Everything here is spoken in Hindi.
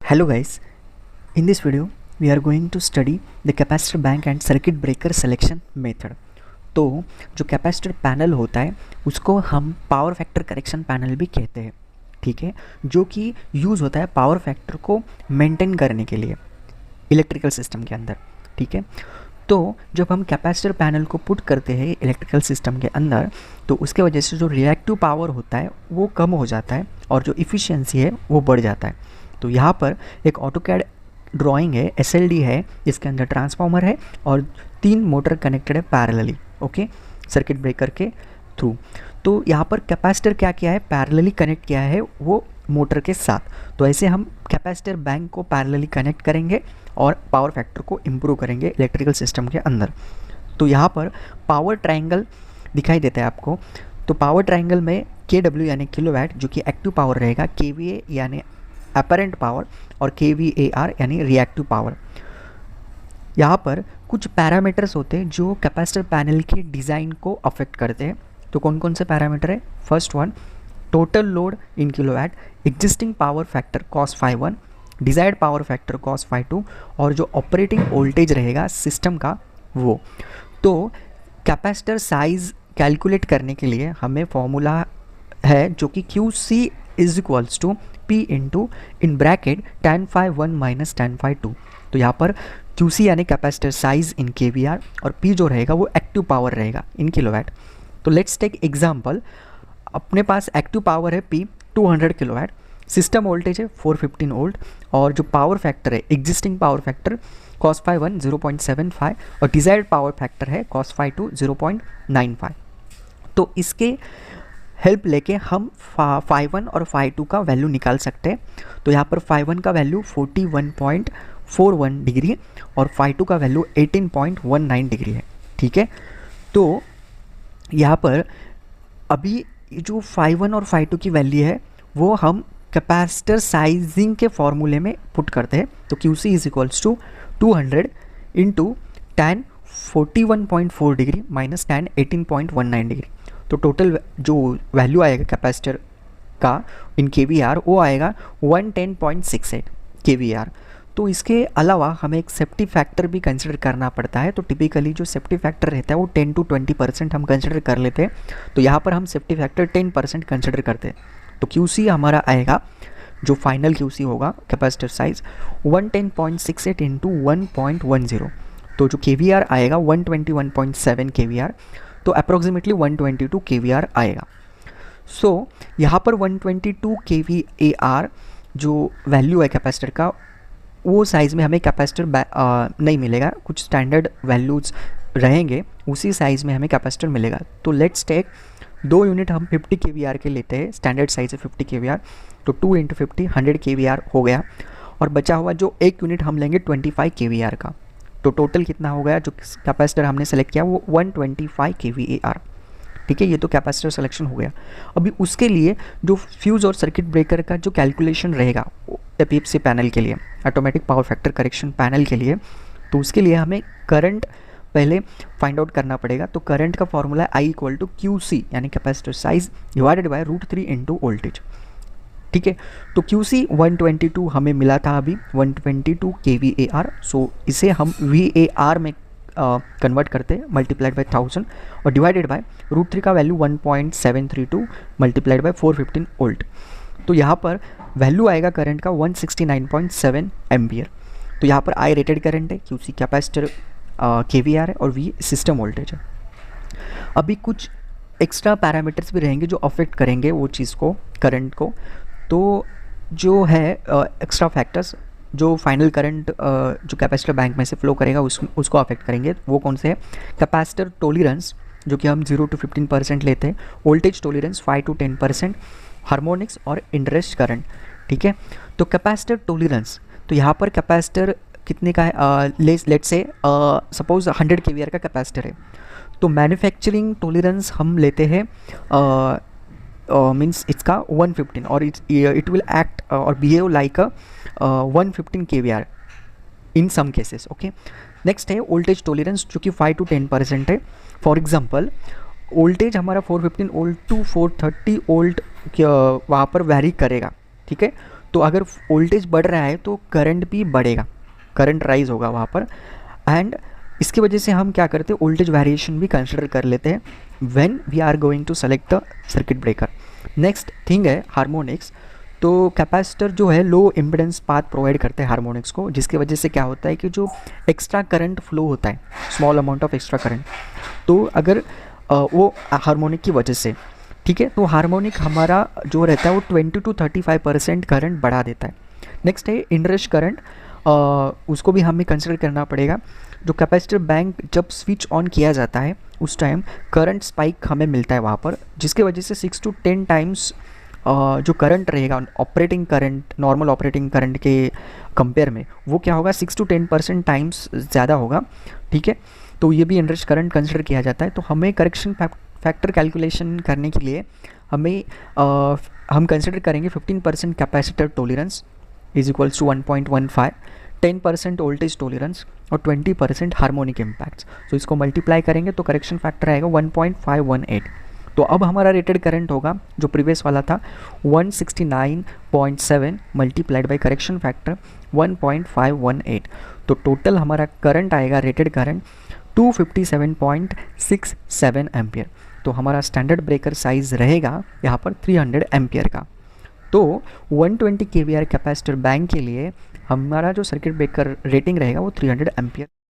Hello guys, in this video we are going to study the capacitor bank and circuit breaker selection method। तो जो कैपेसिटर पैनल होता है उसको हम पावर फैक्टर करेक्शन पैनल भी कहते हैं, ठीक है, जो कि यूज़ होता है पावर फैक्टर को मेंटेन करने के लिए इलेक्ट्रिकल सिस्टम के अंदर, ठीक है। तो जब हम कैपेसिटर पैनल को पुट करते हैं इलेक्ट्रिकल सिस्टम के अंदर तो उसके वजह से जो रिएक्टिव पावर होता है वो कम हो जाता है और जो इफ़िशियंसी है वो बढ़ जाता है। तो यहाँ पर एक ऑटोकैड ड्राइंग है, एसएलडी है, जिसके अंदर ट्रांसफार्मर है और 3 मोटर कनेक्टेड है पैरेलली, ओके, सर्किट ब्रेकर के थ्रू। तो यहाँ पर कैपेसिटर क्या किया है, पैरेलली कनेक्ट किया है वो मोटर के साथ। तो ऐसे हम कैपेसिटर बैंक को पैरेलली कनेक्ट करेंगे और पावर फैक्टर को इम्प्रूव करेंगे इलेक्ट्रिकल सिस्टम के अंदर। तो यहाँ पर पावर ट्रायंगल दिखाई देता है आपको। तो पावर ट्रायंगल में KW यानी किलोवाट जो कि एक्टिव पावर रहेगा, KVA यानी अपरेंट पावर और kVAR यानी रिएक्टिव पावर। यहाँ पर कुछ पैरामीटर्स होते हैं जो कैपेसिटर पैनल के डिज़ाइन को अफेक्ट करते हैं। तो कौन कौन से पैरामीटर है? First one, total load in kilowatt, existing power factor cos phi1, desired power factor cos phi2 और जो ऑपरेटिंग वोल्टेज रहेगा सिस्टम का वो। तो कैपेसिटर साइज कैलकुलेट करने के लिए हमें फॉर्मूला है जो कि QC is equals to P into in bracket tan phi1 minus tan phi2। तो यहाँ पर QC यानी कैपेसिटर साइज इन kVAR और P जो रहेगा वो एक्टिव पावर रहेगा इन किलोवाट। तो लेट्स टेक एग्जांपल, अपने पास एक्टिव पावर है P 200 किलोवाट, सिस्टम वोल्टेज है 415 वोल्ट और जो पावर फैक्टर है existing power factor cos phi1 0.75 और डिजायर्ड पावर फैक्टर है cos phi2 0.95। तो इसके हेल्प लेके हम phi1 और phi2 का वैल्यू निकाल सकते हैं। तो यहाँ पर phi1 का वैल्यू 41.41 डिग्री और phi2 का वैल्यू 18.19 डिग्री है, ठीक है। तो यहाँ पर अभी जो phi1 और phi2 की वैल्यू है वो हम कैपेसिटर साइजिंग के फॉर्मूले में पुट करते हैं। तो QC is equals to 200 into tan 41.4 degree minus tan 18.19 degree. तो टोटल जो वैल्यू आएगा कैपेसिटर का इन kVAR वो आएगा 110.68 kVAR। तो इसके अलावा हमें एक सेफ्टी फैक्टर भी कंसिडर करना पड़ता है। तो टिपिकली जो सेफ्टी फैक्टर रहता है वो 10 to 20% हम कंसिडर कर लेते हैं। तो यहाँ पर हम सेफ्टी फैक्टर 10% कंसिडर करते हैं। तो QC हमारा आएगा, जो फाइनल QC होगा कैपेसिटर साइज 110.68 इंटू 1.10। तो जो kVAR आएगा 121.7 kVAR, तो अप्रोक्सीमेटली 122 kVAR आएगा। सो यहाँ पर 122 kVAR जो वैल्यू है कैपेसिटर का वो साइज़ में हमें कैपेसिटर नहीं मिलेगा, कुछ स्टैंडर्ड वैल्यूज़ रहेंगे उसी साइज़ में हमें कैपेसिटर मिलेगा। तो लेट्स टेक 2 यूनिट हम 50 kVAR के लेते हैं, स्टैंडर्ड साइज़ है 50 kVAR। तो 2 इंटू 50 100 kVAR हो गया और बचा हुआ जो 1 यूनिट हम लेंगे 25 kVAR का। तो टोटल कितना हो गया, जो कैपेसिटर हमने सेलेक्ट किया वो 125 kVAR, ठीक है। ये तो कैपेसिटर सिलेक्शन हो गया। अभी उसके लिए जो फ्यूज़ और सर्किट ब्रेकर का जो कैलकुलेशन रहेगा एपीएफसी पैनल के लिए, automatic power factor correction panel के लिए, तो उसके लिए हमें करंट पहले फाइंड आउट करना पड़ेगा। तो करंट का फॉर्मूला है I इक्वल टू QC यानी capacitor size divided by √3 into voltage, ठीक है। तो QC 122 हमें मिला था अभी 122 kVAR। सो इसे हम VAR में कन्वर्ट करते हैं, मल्टीप्लाइड बाय 1000 और डिवाइडेड बाय √3 का वैल्यू 1.732 मल्टीप्लाइड बाय 415 वोल्ट। तो यहाँ पर वैल्यू आएगा करंट का 169.7 एम्पियर। तो यहाँ पर I रेटेड करंट है, QC कैपेसिटर kVAR है और V सिस्टम वोल्टेज है। अभी कुछ एक्स्ट्रा पैरामीटर्स भी रहेंगे जो अफेक्ट करेंगे वो चीज़ को, करंट को। तो जो है एक्स्ट्रा फैक्टर्स जो फाइनल करंट जो कैपेसिटर बैंक में से फ्लो करेगा उसको अफेक्ट करेंगे, वो कौन से हैं? कैपेसिटर टोलरेंस जो कि हम 0 to 15% लेते हैं, वोल्टेज टोलरेंस 5 to 10%, हार्मोनिक्स और इंटरेस्ट करंट, ठीक है। तो कैपेसिटर टोलरेंस, तो यहाँ पर कैपेसिटर कितने का है, लेट से सपोज 100 kVAR का कैपेसिटर है, तो मैन्युफैक्चरिंग टोलरेंस हम लेते हैं मीन्स इसका 115 और इट विल एक्ट और बिहेव लाइक 115 kVAR इन सम केसेस, ओके। नेक्स्ट है वोल्टेज टोलरेंस जो कि 5 to 10% है। फॉर एग्जांपल वोल्टेज हमारा 415 वोल्ट टू 430 वोल्ट वहाँ पर वैरी करेगा, ठीक है। तो अगर वोल्टेज बढ़ रहा है तो करंट भी बढ़ेगा, करंट राइज होगा वहाँ पर। एंड इसकी वजह से हम क्या करते हैं, वोल्टेज वेरिएशन भी कंसिडर कर लेते हैं when we are going to select the circuit breaker. Next thing है हार्मोनिक्स। तो कैपेसिटर जो है लो इम्पिडेंस पाथ प्रोवाइड करते हैं हार्मोनिक्स को, जिसकी वजह से क्या होता है कि जो एक्स्ट्रा करंट फ्लो होता है, small amount of extra current, तो अगर वो हार्मोनिक की वजह से, ठीक है, तो हार्मोनिक हमारा जो रहता है वो 20 to 35% करंट बढ़ा देता है। नेक्स्ट है इनरश करंट, उसको भी हमें कंसिडर करना पड़ेगा। जो कैपेसिटर बैंक जब स्विच ऑन किया जाता है उस टाइम करंट स्पाइक हमें मिलता है वहाँ पर, जिसके वजह से 6 to 10 टाइम्स जो करंट रहेगा operating current, normal operating current के कंपेयर में, वो क्या होगा 6 to 10% टाइम्स ज़्यादा होगा, ठीक है। तो ये भी इनरश करंट कंसिडर किया जाता है। तो हमें करेक्शन फैक्टर कैलकुलेशन करने के लिए हमें हम कंसिडर करेंगे 15% capacitor tolerance is equals to 1.15, 10% voltage tolerance और 20% हार्मोनिक इम्पैक्ट्स। तो इसको मल्टीप्लाई करेंगे तो करेक्शन फैक्टर आएगा 1.518। तो अब हमारा रेटेड करंट होगा जो प्रीवियस वाला था 169.7 मल्टीप्लाइड बाई करेक्शन फैक्टर 1.518। तो टोटल हमारा करंट आएगा, रेटेड करंट 257.67 एम्पियर। तो हमारा स्टैंडर्ड ब्रेकर साइज़ रहेगा यहाँ पर 300 एम्पियर का। तो 120 kVAr कैपेसिटर बैंक के लिए हमारा जो सर्किट ब्रेकर रेटिंग रहेगा वो 300 एम्पियर।